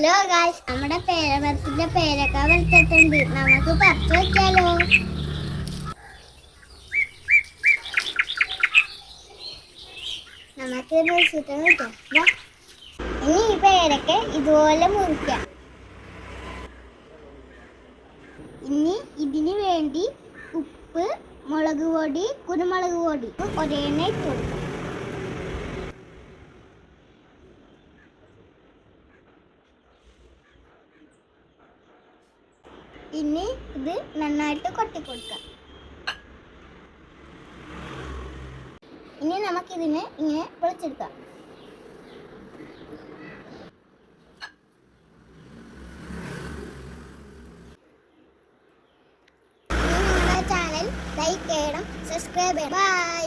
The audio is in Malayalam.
ഹലോ ഗായ്സ്, നമ്മുടെ പേരമരത്തിന്റെ പേരൊക്കെ വെച്ചിട്ടുണ്ട്. നമുക്ക് പറിച്ചു വെച്ചാലോ? നമുക്ക് ഇനി ഈ പേരൊക്കെ ഇതുപോലെ മുറിക്കാം. ഇനി ഇതിന് വേണ്ടി ഉപ്പ്, മുളക് പൊടി, കുരുമുളക് പൊടി ഒരേണ്ണ ഇട്ട് കൊടുക്കാം. ഇനി ഇത് നന്നായിട്ട് കൊട്ടിക്കൊടുക്കാം. ഇനി നമുക്കിതിനെ ഇങ്ങനെ പൊളിച്ചെടുക്കാം. നിങ്ങളുടെ ചാനൽ ലൈക്ക് ചെയ്യണം, സബ്സ്ക്രൈബ് ചെയ്യണം. ബൈ.